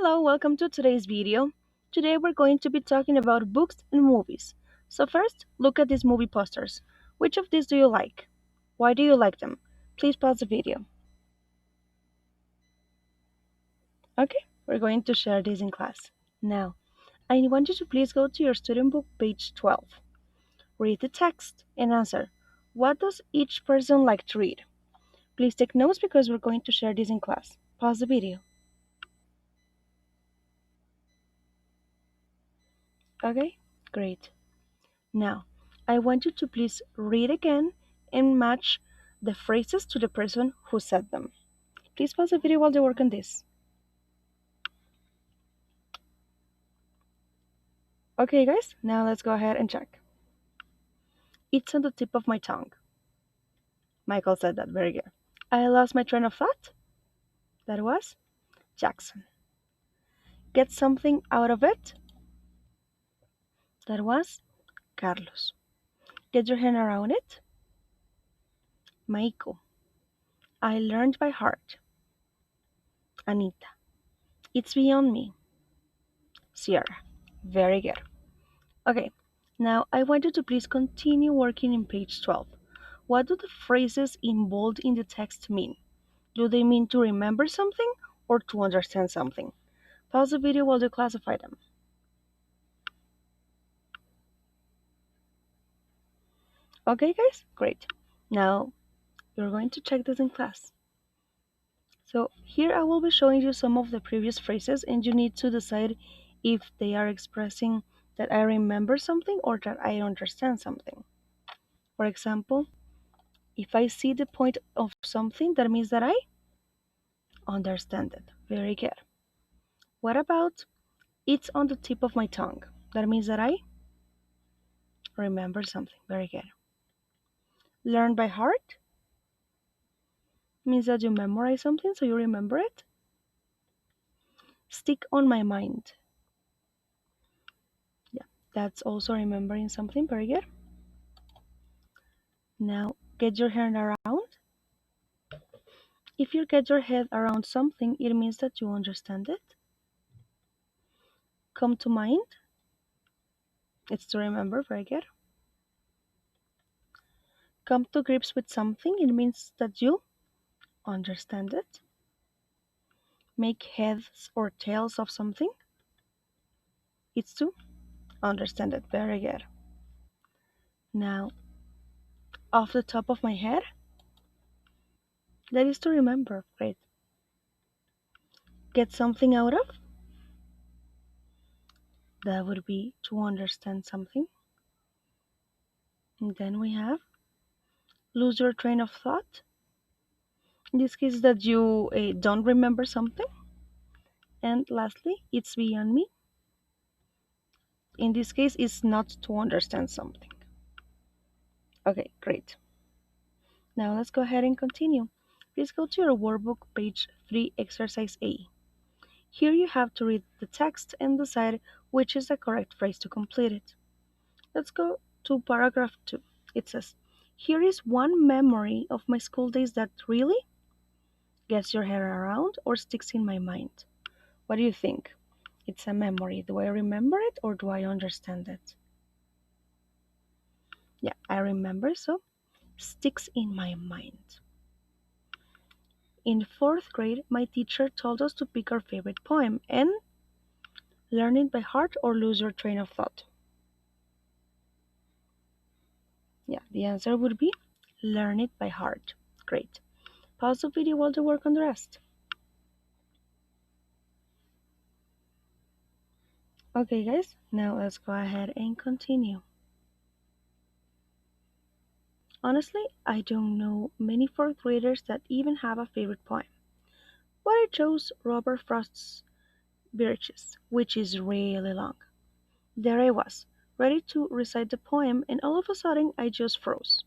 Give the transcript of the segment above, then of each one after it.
Hello, welcome to today's video. Today we're going to be talking about books and movies. So first, look at these movie posters. Which of these do you like? Why do you like them? Please pause the video. Okay, we're going to share this in class. Now, I want you to please go to your student book page 12. Read the text and answer. What does each person like to read? Please take notes because we're going to share this in class. Pause the video. Okay, great. Now, I want you to please read again and match the phrases to the person who said them. Please pause the video while they work on this. Okay, guys, now let's go ahead and check. It's on the tip of my tongue. Michael said that very good. I lost my train of thought. That was Jackson. Get something out of it. That was Carlos. Get your hand around it. Michael. I learned by heart. Anita. It's beyond me. Sierra. Very good. Okay, now I want you to please continue working in page 12. What do the phrases in bold in the text mean? Do they mean to remember something or to understand something? Pause the video while you classify them. Okay, guys? Great. Now you're going to check this in class. So here I will be showing you some of the previous phrases and you need to decide if they are expressing that I remember something or that I understand something. For example, if I see the point of something, that means that I understand it. Very good. What about it's on the tip of my tongue? That means that I remember something. Very good. Learn by heart means that you memorize something so you remember it. Stick on my mind. Yeah, that's also remembering something. Very good. Now get your head around. If you get your head around something, it means that you understand it. Come to mind. It's to remember. Very good. Come to grips with something. It means that you understand it. Make heads or tails of something. It's to understand it. Very good. Now, off the top of my head, that is to remember. Great. Get something out of. That would be to understand something. And then we have lose your train of thought. In this case, that you don't remember something. And lastly, it's beyond me. In this case, it's not to understand something. Okay, great. Now let's go ahead and continue. Please go to your workbook page 3, exercise A. Here you have to read the text and decide which is the correct phrase to complete it. Let's go to paragraph 2. It says, here is one memory of my school days that really gets your head around or sticks in my mind. What do you think? It's a memory. Do I remember it or do I understand it? Yeah, I remember, so sticks in my mind. In fourth grade, my teacher told us to pick our favorite poem and learn it by heart or lose your train of thought. Yeah, the answer would be learn it by heart. Great. Pause the video while you work on the rest. Okay, guys, now let's go ahead and continue. Honestly, I don't know many fourth graders that even have a favorite poem. But I chose Robert Frost's Birches, which is really long. There I was, ready to recite the poem, and all of a sudden I just froze.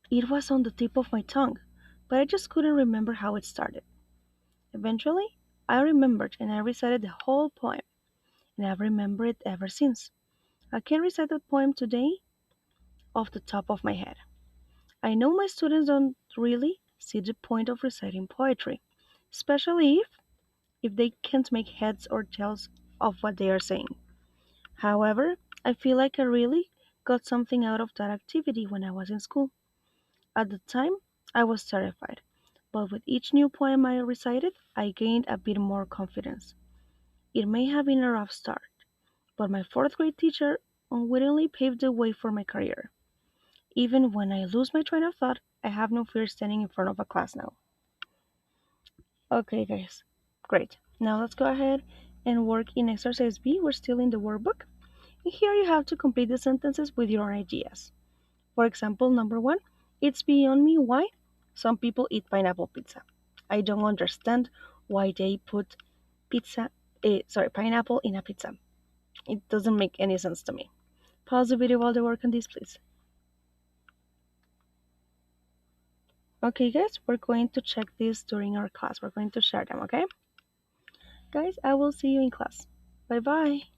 It was on the tip of my tongue, but I just couldn't remember how it started. Eventually, I remembered and I recited the whole poem, and I've remembered it ever since. I can recite that poem today off the top of my head. I know my students don't really see the point of reciting poetry, especially if if they can't make heads or tails of what they are saying. However, I feel like I really got something out of that activity when I was in school. At the time, I was terrified, but with each new poem I recited, I gained a bit more confidence. It may have been a rough start, but my fourth grade teacher unwittingly paved the way for my career. Even when I lose my train of thought, I have no fear standing in front of a class now. Okay, guys, great. Now let's go ahead and work in exercise B. We're still in the workbook. And here you have to complete the sentences with your ideas. For example, number one, it's beyond me why some people eat pineapple pizza. I don't understand why they put pineapple in a pizza. It doesn't make any sense to me. Pause the video while they work on this, please. Okay, guys, we're going to check this during our class. We're going to share them, okay? Guys, I will see you in class. Bye bye.